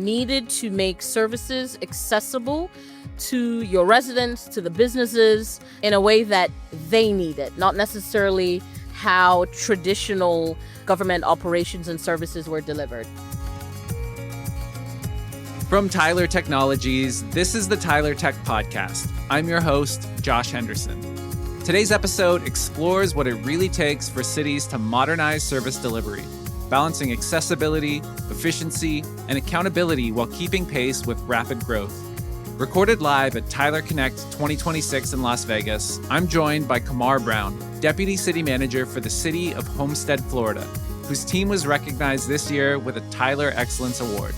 needed to make services accessible to your residents, to the businesses, in a way that they need it, not necessarily how traditional government operations and services were delivered. From Tyler Technologies, this is the Tyler Tech Podcast. I'm your host, Josh Henderson. Today's episode explores what it really takes for cities to modernize service delivery, balancing accessibility, efficiency, and accountability while keeping pace with rapid growth. Recorded live at Tyler Connect 2026 in Las Vegas, I'm joined by Kemarr Brown, Deputy City Manager for the City of Homestead, Florida, whose team was recognized this year with a Tyler Excellence Award.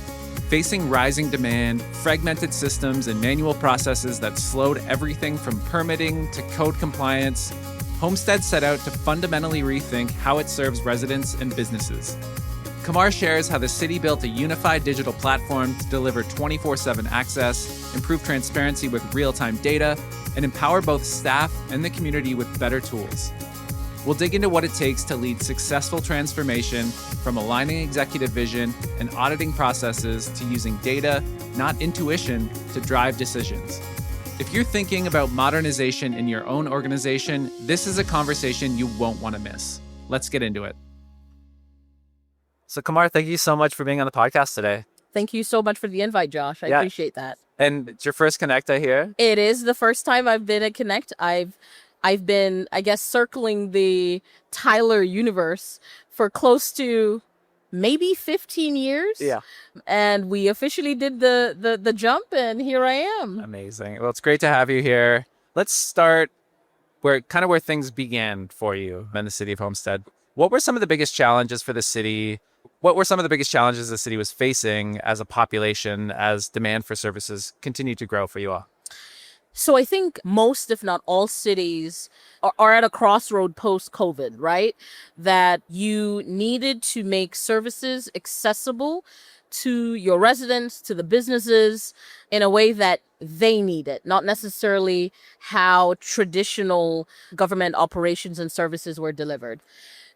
Facing rising demand, fragmented systems, and manual processes that slowed everything from permitting to code compliance, Homestead set out to fundamentally rethink how it serves residents and businesses. Kemarr shares how the city built a unified digital platform to deliver 24/7 access, improve transparency with real-time data, and empower both staff and the community with better tools. We'll dig into what it takes to lead successful transformation, from aligning executive vision and auditing processes to using data, not intuition, to drive decisions. If you're thinking about modernization in your own organization, this is a conversation you won't want to miss. Let's get into it. So Kemarr, thank you so much for being on the podcast today. Thank you so much for the invite, Josh. I appreciate that. And it's your first Connect, I hear? It is the first time I've been at Connect. I've been, I guess, circling the Tyler universe for close to maybe 15 years. Yeah. And we officially did the jump, and here I am. Amazing. Well, it's great to have you here. Let's start where things began for you in the city of Homestead. What were some of the biggest challenges for the city? What were some of the biggest challenges the city was facing as a population, as demand for services continued to grow for you all? So I think most, if not all, cities are at a crossroad post-COVID, right? That you needed to make services accessible to your residents, to the businesses, in a way that they need it, not necessarily how traditional government operations and services were delivered.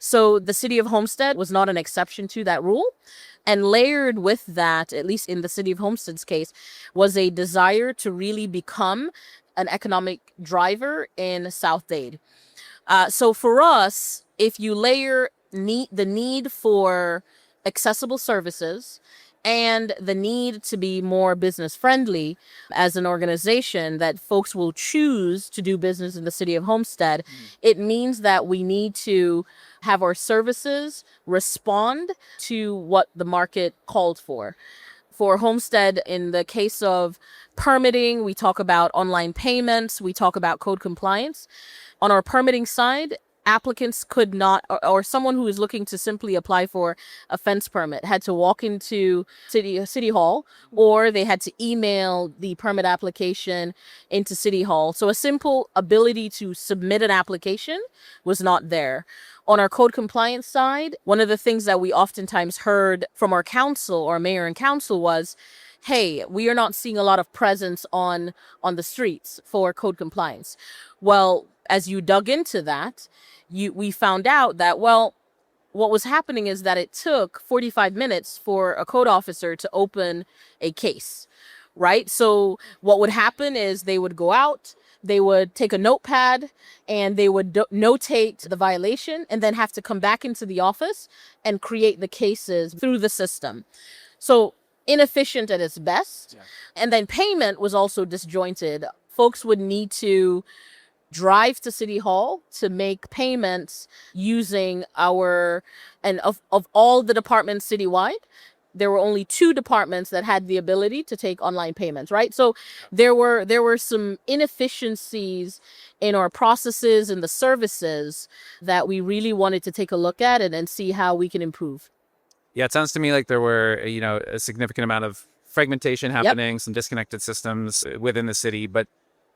So the city of Homestead was not an exception to that rule. And layered with that, at least in the city of Homestead's case, was a desire to really become an economic driver in South Dade. So for us, if you layer the need for accessible services and the need to be more business friendly as an organization, that folks will choose to do business in the city of Homestead, it means that we need to have our services respond to what the market called for. For Homestead, in the case of permitting, we talk about online payments, we talk about code compliance. On our permitting side, applicants could not, or someone who is looking to simply apply for a fence permit, had to walk into city hall, or they had to email the permit application into city hall. So a simple ability to submit an application was not there. On our code compliance side, one of the things that we oftentimes heard from our council or mayor and council was, hey, we are not seeing a lot of presence on the streets for code compliance. Well, as you dug into that, we found out that, well, what was happening is that it took 45 minutes for a code officer to open a case, right? So what would happen is they would go out, they would take a notepad, and they would notate the violation, and then have to come back into the office and create the cases through the system. So inefficient at its best. Yeah. And then payment was also disjointed. Folks would need to drive to City Hall to make payments using of all the departments citywide, there were only 2 departments that had the ability to take online payments, right? So there were some inefficiencies in our processes and the services that we really wanted to take a look at and see how we can improve. Yeah, it sounds to me like there were, a significant amount of fragmentation happening, some disconnected systems within the city. But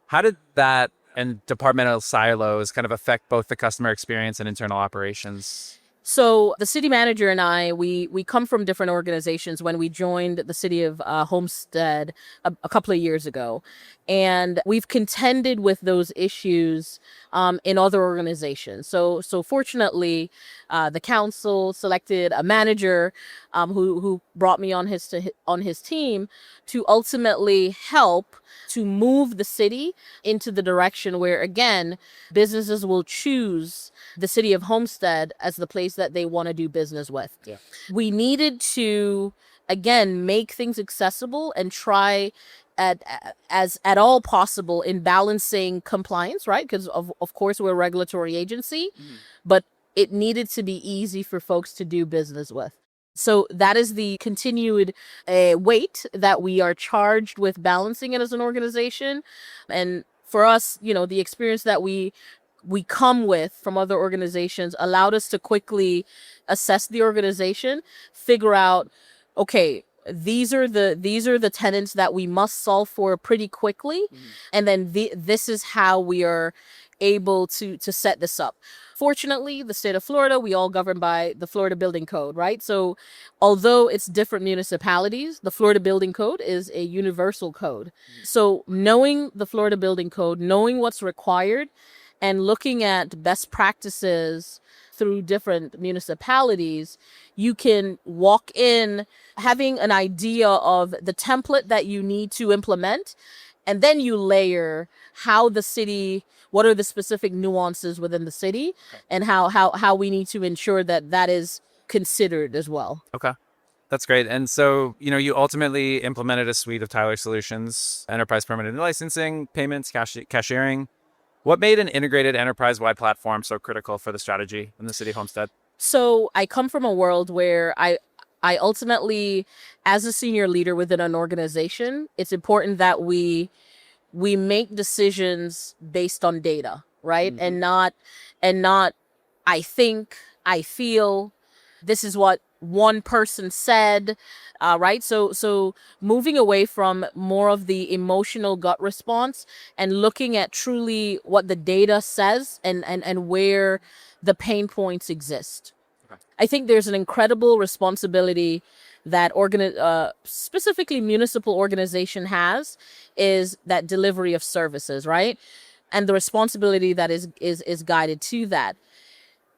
how did that and departmental silos kind of affect both the customer experience and internal operations? So the city manager and I, we come from different organizations when we joined the city of Homestead a couple of years ago. And we've contended with those issues in other organizations. So fortunately, the council selected a manager who brought me on his team to ultimately help to move the city into the direction where, again, businesses will choose the city of Homestead as the place that they want to do business with. Yeah. We needed to, again, make things accessible and try at all possible in balancing compliance, right? Because of course we're a regulatory agency, but it needed to be easy for folks to do business with. So that is the continued weight that we are charged with balancing it as an organization. And for us, the experience that we come with from other organizations allowed us to quickly assess the organization, figure out, okay, these are the tenants that we must solve for pretty quickly, and then this is how we are able to set this up. Fortunately, the state of Florida, we all govern by the Florida Building Code, right? So although it's different municipalities, the Florida Building Code is a universal code. So knowing the Florida Building Code, knowing what's required, and looking at best practices through different municipalities, you can walk in having an idea of the template that you need to implement, and then you layer what are the specific nuances within the city, and how we need to ensure that is considered as well. Okay. That's great. And so, you ultimately implemented a suite of Tyler solutions: enterprise permitting and licensing, payments, cashiering. What made an integrated enterprise-wide platform so critical for the strategy in the city of Homestead? So I come from a world where I ultimately, as a senior leader within an organization, it's important that we make decisions based on data, right? And not I think, I feel, this is what one person said, right? So moving away from more of the emotional gut response and looking at truly what the data says and where the pain points exist. Okay. I think there's an incredible responsibility that specifically municipal organization has, is that delivery of services, right? And the responsibility that is guided to that.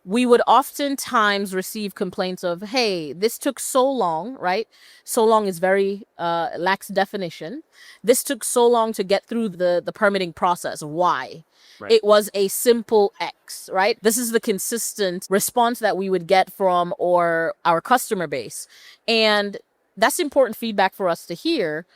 We would oftentimes receive complaints of, hey, this took so long, right? So long is very lacks definition. This took so long to get through the permitting process. Why? Right. It was a simple X, right? This is the consistent response that we would get from our customer base. And that's important feedback for us to hear.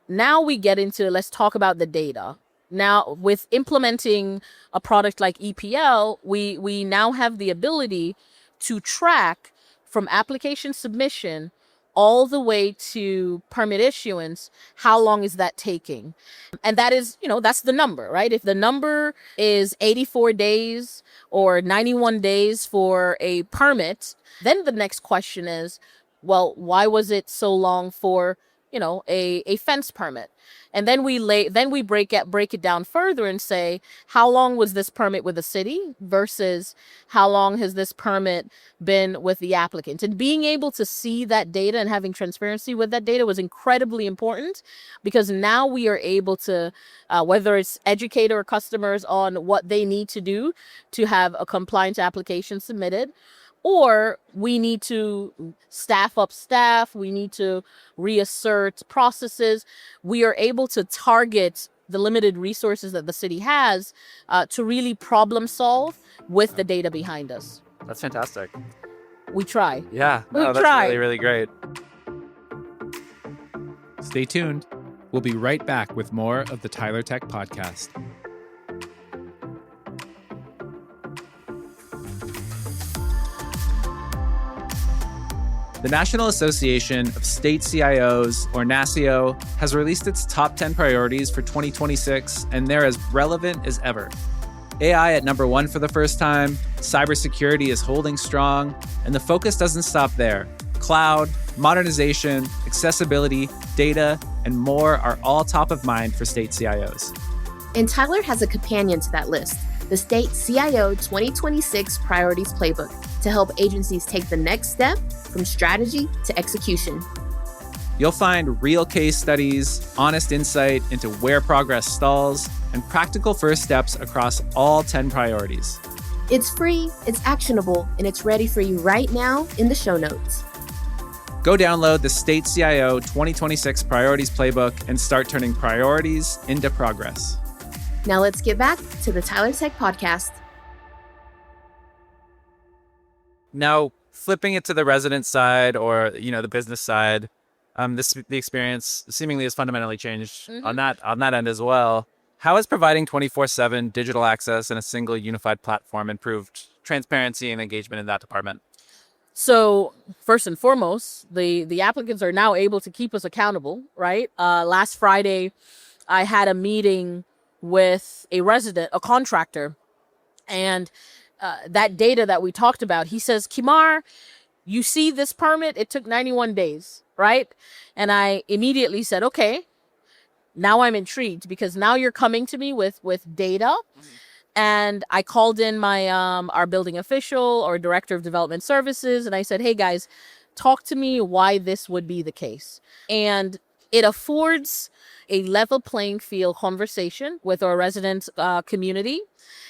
Now we get into, let's talk about the data. Now, with implementing a product like EPL, we now have the ability to track from application submission all the way to permit issuance, how long is that taking? And that is, that's the number, right? If the number is 84 days or 91 days for a permit, then the next question is, well, why was it so long for, a fence permit? And then we break it down further and say, how long was this permit with the city versus how long has this permit been with the applicant? And being able to see that data and having transparency with that data was incredibly important, because now we are able to, whether it's educate our customers on what they need to do to have a compliant application submitted, or we need to staff up staff, we need to reassert processes. We are able to target the limited resources that the city has to really problem solve with the data behind us. That's fantastic. We try. Yeah, that's really, really great. Stay tuned. We'll be right back with more of the Tyler Tech Podcast. The National Association of State CIOs, or NASCIO, has released its top 10 priorities for 2026, and they're as relevant as ever. AI at number 1 for the first time, cybersecurity is holding strong, and the focus doesn't stop there. Cloud, modernization, accessibility, data, and more are all top of mind for state CIOs. And Tyler has a companion to that list, the State CIO 2026 Priorities Playbook, to help agencies take the next step from strategy to execution. You'll find real case studies, honest insight into where progress stalls, and practical first steps across all 10 priorities. It's free, it's actionable, and it's ready for you right now in the show notes. Go download the State CIO 2026 Priorities Playbook and start turning priorities into progress. Now let's get back to the Tyler Tech Podcast. Now, flipping it to the resident side or, the business side, the experience seemingly has fundamentally changed on that end as well. How has providing 24/7 digital access and a single unified platform improved transparency and engagement in that department? So first and foremost, the applicants are now able to keep us accountable, right? Last Friday, I had a meeting with a contractor, and that data that we talked about, he says, Kemarr, you see this permit, it took 91 days, right? And I immediately said, okay, now I'm intrigued because now you're coming to me with data. And I called in my our building official or director of development services, and I said, hey guys, talk to me why this would be the case. And it affords a level playing field conversation with our resident community.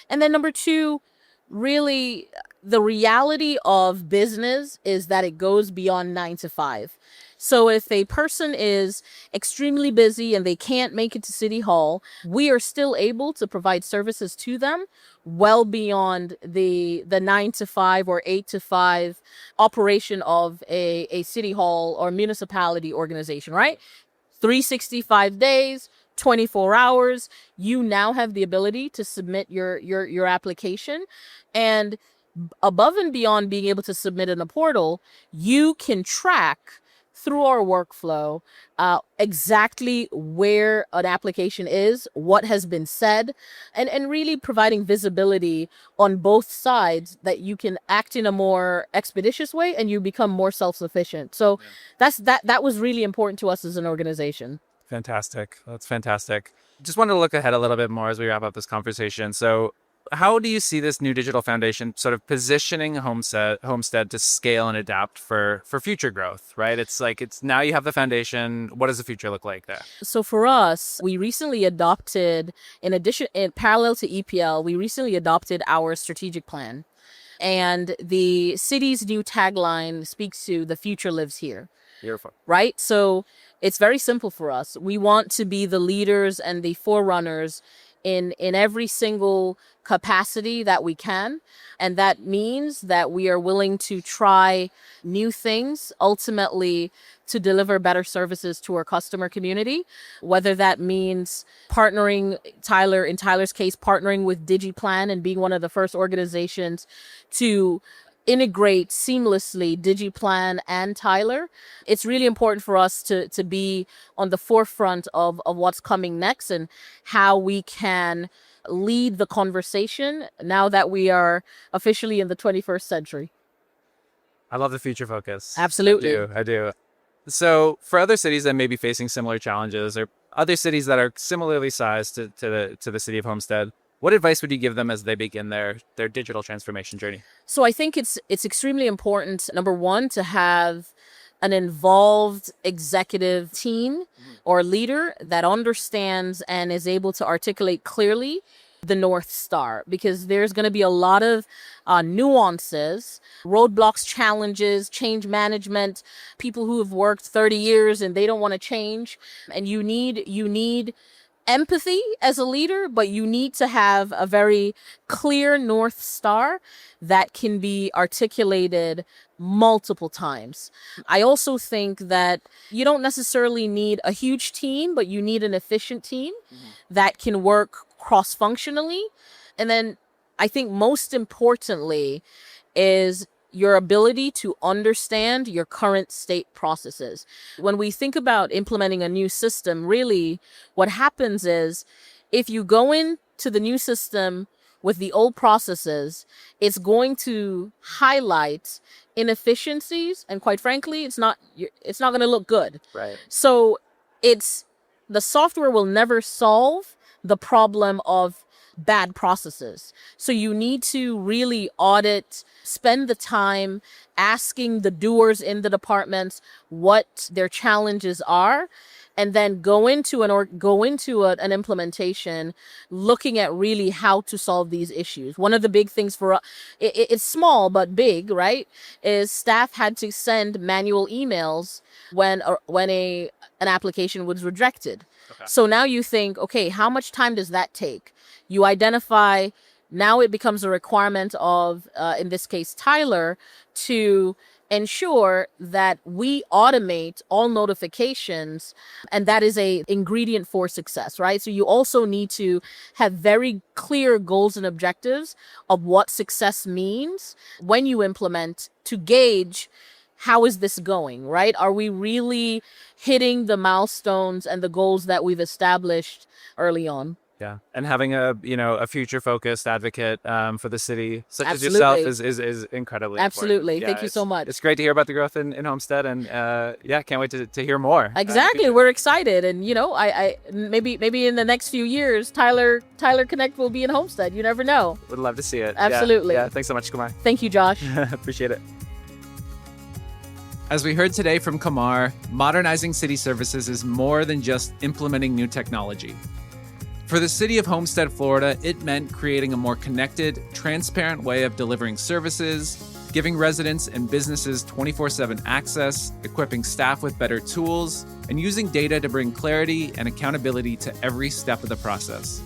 And then number two, really the reality of business is that it goes beyond 9 to 5. So if a person is extremely busy and they can't make it to City Hall, we are still able to provide services to them well beyond the 9 to 5 or 8 to 5 operation of a City Hall or municipality organization, right? 365 days, 24 hours, you now have the ability to submit your application. And above and beyond being able to submit in a portal, you can track through our workflow exactly where an application is, what has been said, and really providing visibility on both sides that you can act in a more expeditious way and you become more self-sufficient. So that was really important to us as an organization. Fantastic. That's fantastic. Just wanted to look ahead a little bit more as we wrap up this conversation. So how do you see this new digital foundation sort of positioning Homestead to scale and adapt for future growth, right? It's now you have the foundation. What does the future look like there? So for us, we recently adopted, in parallel to EPL, we recently adopted our strategic plan. And the city's new tagline speaks to the future lives here. Beautiful. Right? So it's very simple for us. We want to be the leaders and the forerunners in every single capacity that we can. And that means that we are willing to try new things, ultimately to deliver better services to our customer community, whether that means partnering, in Tyler's case, partnering with DigiPlan and being one of the first organizations to integrate seamlessly DigiPlan and Tyler. It's really important for us to be on the forefront of what's coming next and how we can lead the conversation now that we are officially in the 21st century. I love the future focus. Absolutely. I do. So for other cities that may be facing similar challenges or other cities that are similarly sized to the city of Homestead, what advice would you give them as they begin their digital transformation journey? So I think it's extremely important, number one, to have an involved executive team or leader that understands and is able to articulate clearly the North Star, because there's going to be a lot of nuances, roadblocks, challenges, change management, people who have worked 30 years and they don't want to change. And you need empathy as a leader, but you need to have a very clear North Star that can be articulated multiple times. I also think that you don't necessarily need a huge team, but you need an efficient team that can work cross-functionally. And then I think most importantly is your ability to understand your current state processes. When we think about implementing a new system, really what happens is if you go into the new system with the old processes, it's going to highlight inefficiencies, and quite frankly, it's not going to look good. Right. So the software will never solve the problem of bad processes. So you need to really audit, spend the time asking the doers in the departments what their challenges are, and then go into an implementation looking at really how to solve these issues. One of the big things it's small but big, right, is staff had to send manual emails when an application was rejected. Okay. So now you think, okay, how much time does that take? You identify, now it becomes a requirement of, in this case, Tyler, to ensure that we automate all notifications, and that is a ingredient for success, right? So you also need to have very clear goals and objectives of what success means when you implement, to gauge how is this going, right? Are we really hitting the milestones and the goals that we've established early on? Yeah, and having a future-focused advocate for the city, such Absolutely. as yourself, is incredibly Absolutely. important. Thank you so much. It's great to hear about the growth in Homestead, and can't wait to hear more. Exactly. We're excited. And, I maybe in the next few years, Tyler Connect will be in Homestead. You never know. Would love to see it. Absolutely. Yeah. Thanks so much, Kemarr. Thank you, Josh. Appreciate it. As we heard today from Kemarr, modernizing city services is more than just implementing new technology. For the city of Homestead, Florida, it meant creating a more connected, transparent way of delivering services, giving residents and businesses 24/7 access, equipping staff with better tools, and using data to bring clarity and accountability to every step of the process.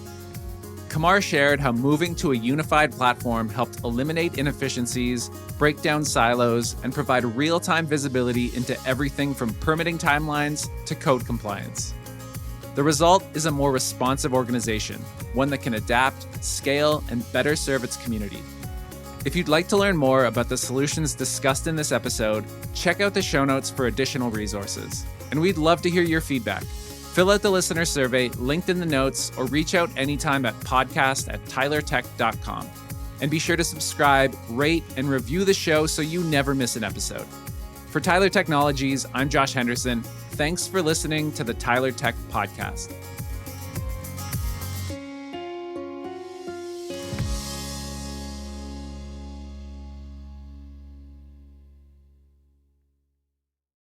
Kemarr shared how moving to a unified platform helped eliminate inefficiencies, break down silos, and provide real-time visibility into everything from permitting timelines to code compliance. The result is a more responsive organization, one that can adapt, scale, and better serve its community. If you'd like to learn more about the solutions discussed in this episode, check out the show notes for additional resources. And we'd love to hear your feedback. Fill out the listener survey linked in the notes, or reach out anytime at podcast@tylertech.com. And be sure to subscribe, rate, and review the show so you never miss an episode. For Tyler Technologies, I'm Josh Henderson. Thanks for listening to the Tyler Tech Podcast.